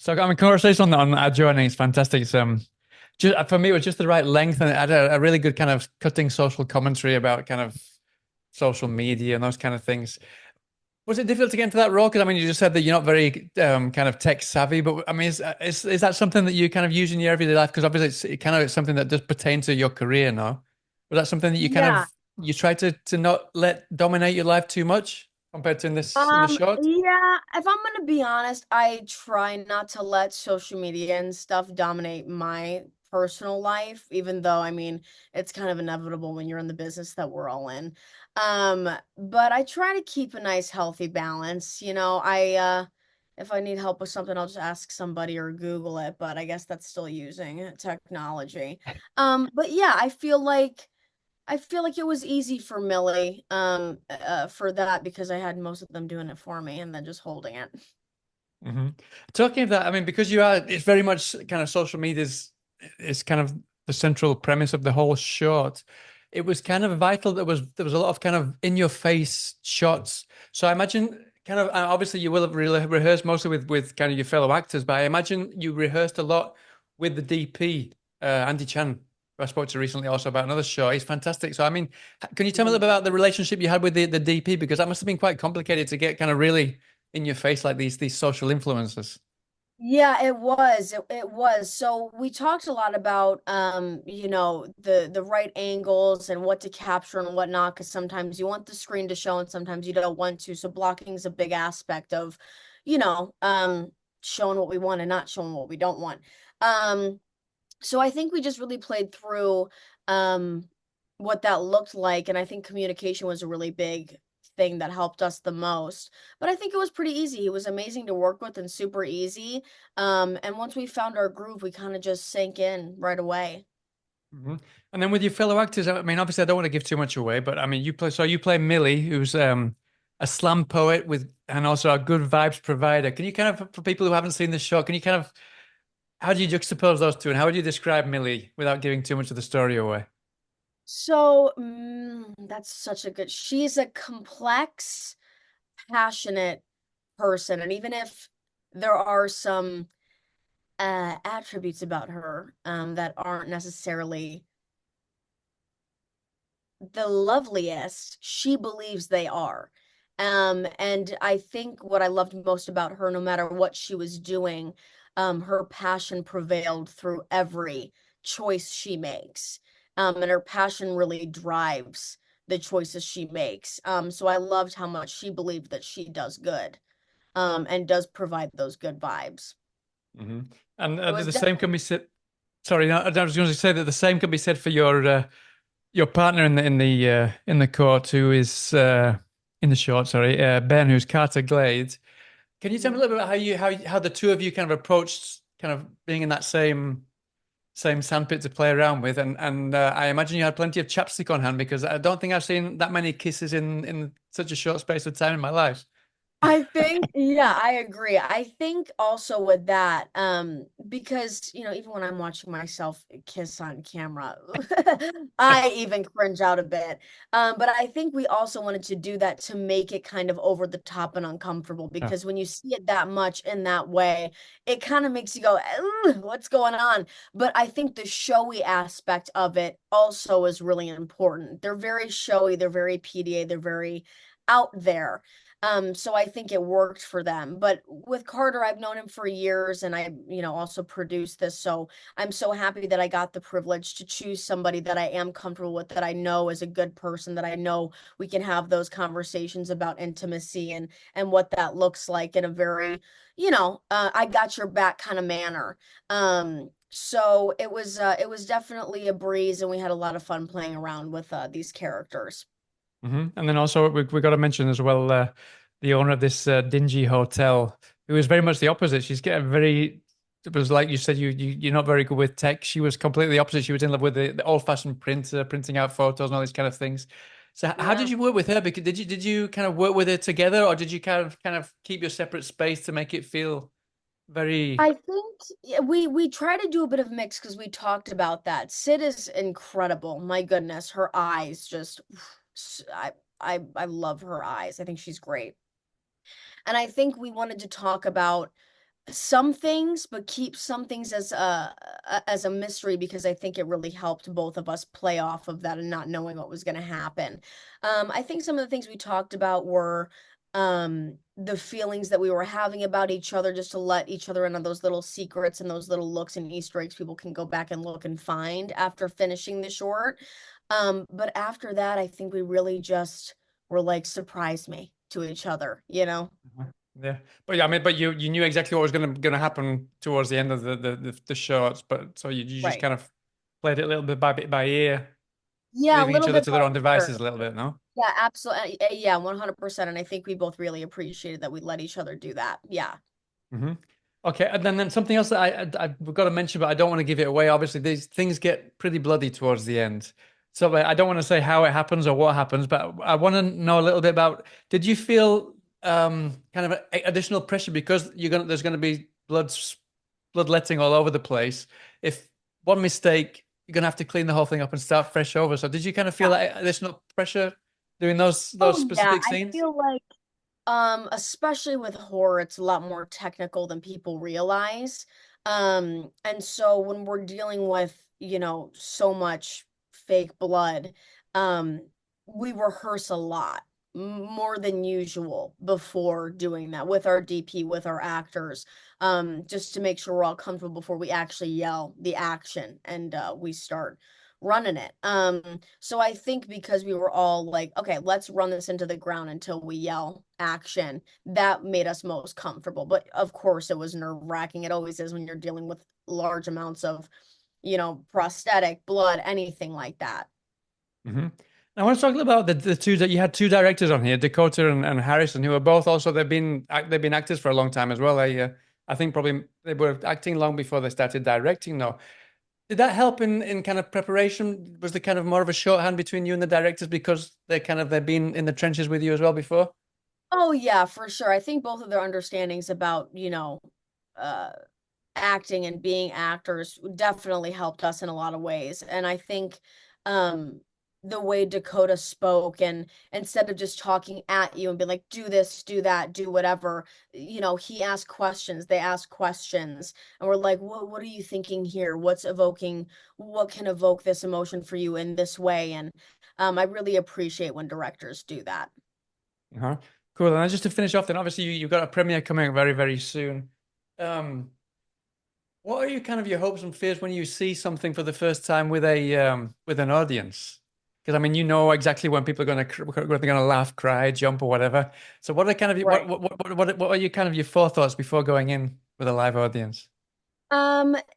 So I mean, conversation on adjoining is fantastic. It's just for me, it was just the right length, and it had a really good kind of cutting social commentary about kind of social media and those kind of things. Was it difficult to get into that role? Because I mean, you just said that you're not very kind of tech savvy, but I mean, is that something that you kind of use in your everyday life? Because obviously, it's something that does pertain to your career now. Was that something that you kind Yeah. of you try to not let dominate your life too much compared to in the short? Yeah, if I'm gonna be honest, I try not to let social media and stuff dominate my personal life, even though I mean it's kind of inevitable when you're in the business that we're all in. But I try to keep a nice healthy balance. I if I need help with something, I'll just ask somebody or Google it, but I guess that's still using technology. But yeah, I feel like it was easy for Millie, for that because I had most of them doing it for me and then just holding it. Hmm. Talking of that, I mean, because it's very much kind of social media is kind of the central premise of the whole short. It was kind of vital that there was a lot of kind of in your face shots. So I imagine kind of obviously you will have really rehearsed mostly with kind of your fellow actors, but I imagine you rehearsed a lot with the DP, Andy Chan, who I spoke to recently also about another show. He's fantastic. So I mean, can you tell me a Mhm. little bit about the relationship you had with the DP? Because that must have been quite complicated to get kind of really in your face like these social influencers. Yeah, it was. It was. So we talked a lot about the right angles and what to capture and whatnot, because sometimes you want the screen to show and sometimes you don't want to. So blocking is a big aspect of, you know, um, showing what we want and not showing what we don't want. Um, So I think we just really played through um what that looked like, and I think communication was a really big thing that helped us the most. But I think it was pretty easy. He was amazing to work with and super easy. And once we found our groove, we kind of just sank in right away. Hmm. And then with your fellow actors, I mean, obviously, I don't want to give too much away, but I mean, you play Millie, who's a slam poet with and also a good vibes provider. Can you kind of, for people who haven't seen the show, can you kind of how do you juxtapose those two, and how would you describe Millie without giving too much of the story away? So that's such a good. She's a complex, passionate person, and even if there are some attributes about her that aren't necessarily the loveliest, she believes they are. And I think what I loved most about her, no matter what she was doing, her passion prevailed through every choice she makes. And her passion really drives the choices she makes. So I loved how much she believed that she does good, and does provide those good vibes. Hmm. And It the was the same can definitely be said. Sorry, no, I was going to say that the same can be said for your partner in the court, who is in the short, sorry, Ben, who's Carter Glade. Can you tell me a little bit about how the two of you kind of approached kind of being in that same sandpit to play around with, and I imagine you had plenty of chapstick on hand because I don't think I've seen that many kisses in such a short space of time in my life. I think, yeah, I agree. I think also with that, because, even when I'm watching myself kiss on camera, I even cringe out a bit. But I think we also wanted to do that to make it kind of over the top and uncomfortable, Yeah. because when you see it that much in that way, it kind of makes you go, "Ugh, what's going on?" But I think the showy aspect of it also is really important. They're very showy, they're very PDA, they're very out there. So I think it worked for them. But with Carter, I've known him for years and I, also produced this. So I'm so happy that I got the privilege to choose somebody that I am comfortable with, that I know is a good person, that I know we can have those conversations about intimacy and what that looks like in a very, I got your back kind of manner. So it was definitely a breeze and we had a lot of fun playing around with these characters. Hmm. And then also we got to mention as well the owner of this dingy hotel, who is very much the opposite. She's getting very. It was like you said, you're not very good with tech. She was completely the opposite. She was in love with the old-fashioned printer, printing out photos and all these kind of things. So how did Yeah. you work with her? Because did you kind of work with her together, or did you kind of keep your separate space to make it feel very? I think, yeah, we try to do a bit of mix because we talked about that. Sid is incredible. My goodness, her eyes just I love her eyes. I think she's great. And I think we wanted to talk about Some things, but keep some things as a mystery because I think it really helped both of us play off of that and not knowing what was going to happen. I think some of the things we talked about were the feelings that we were having about each other, just to let each other in on those little secrets and those little looks and Easter eggs people can go back and look and find after finishing the short. But after that, I think we really just were like, surprise me to each other, you know? Mhm. Yeah, but yeah, I mean, but you knew exactly what was gonna happen towards the end of the shorts, but so you just Right. kind of played it a little bit by ear, Yeah, a leaving each little other bit to by their own ear. devices a little bit, no? Yeah, absolutely. Yeah, 100%. And I think we both really appreciated that we let each other do that. Yeah. Hmm. Okay, and then something else that I've got to mention, but I don't want to give it away. Obviously, these things get pretty bloody towards the end, so like, I don't want to say how it happens or what happens, but I want to know a little bit about. Did you feel kind of additional pressure because there's gonna be bloodletting all over the place? If one mistake, you're gonna have to clean the whole thing up and start fresh over. So did you kind of feel Yeah. that additional pressure doing those Oh, yeah. specific I scenes? feel like especially with horror, it's a lot more technical than people realize. And so when we're dealing with, so much fake blood, um, we rehearse a lot more than usual before doing that with our DP, with our actors, just to make sure we're all comfortable before we actually yell the action and we start running it. So I think because we were all like, okay, let's run this into the ground until we yell action, that made us most comfortable. But of course, it was nerve-wracking. It always is when you're dealing with large amounts of, prosthetic, blood, anything like that. Hmm. I want to talk about the two that you had two directors on here, Dakota and Harrison, who are both also they've been actors for a long time as well. I think probably they were acting long before they started directing. Though, did that help in kind of preparation? Was there kind of more of a shorthand between you and the directors because they've been in the trenches with you as well before? Oh yeah, for sure. I think both of their understandings about, uh acting and being actors definitely helped us in a lot of ways. And I think um the way Dakota spoke, and instead of just talking at you and be like, do this, do that, do whatever, he asked questions, they asked questions, and we're like, what are you thinking here? What can evoke this emotion for you in this way? And I really appreciate when directors do that. Uh-huh. Cool. And then just to finish off, then obviously you've got a premiere coming very, very soon. Um, what are your hopes and fears when you see something for the first time with a with an audience? Because I mean, you know exactly when people are going to laugh, cry, jump, or whatever. So what are kind of Right. what are your kind of your forethoughts before going in with a live audience?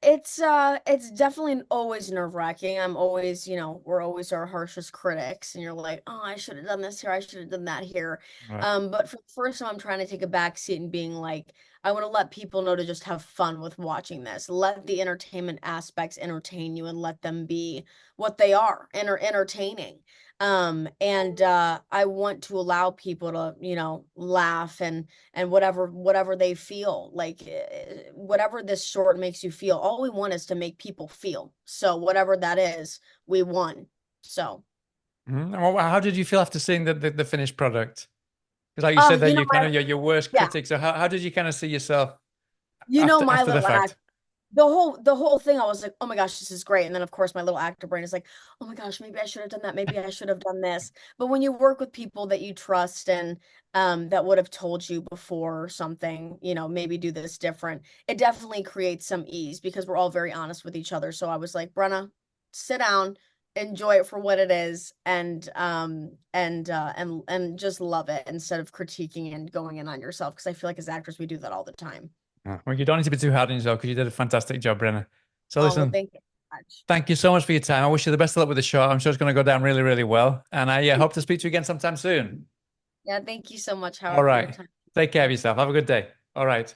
It's definitely always nerve-wracking. I'm always, we're always our harshest critics, and you're like, oh, I should have done this here, I should have done that here. Right. But for the first time, I'm trying to take a back seat and being like, I want to let people know to just have fun with watching this. Let the entertainment aspects entertain you and let them be what they are, entertaining. And I want to allow people to, laugh and whatever they feel like, whatever this short makes you feel, all we want is to make people feel, so whatever that is, we won. So Mhm. And how did you feel after seeing the finished product? Because like you said that you kind my of your worst yeah, critic. So how did you kind of see yourself my after the little fact? the whole thing, I was like, oh my gosh, this is great. And then of course my little actor brain is like, oh my gosh, maybe I should have done that, maybe I should have done this. But when you work with people that you trust and that would have told you before something, maybe do this different, it definitely creates some ease because we're all very honest with each other. So I was like, Brenna, sit down, enjoy it for what it is, and just love it instead of critiquing and going in on yourself, because I feel like as actors we do that all the time. Oh, well, you don't need to be too hard on yourself because you did a fantastic job, Brenna. So Oh, well, listen, thank you so much. thank you so much for your time. I wish you the best of luck with the show. I'm sure it's going to go down really, really well. And I hope to speak to you again sometime soon. Yeah, thank you so much. All Have a great right. time. Take care of yourself. Have a good day. All right.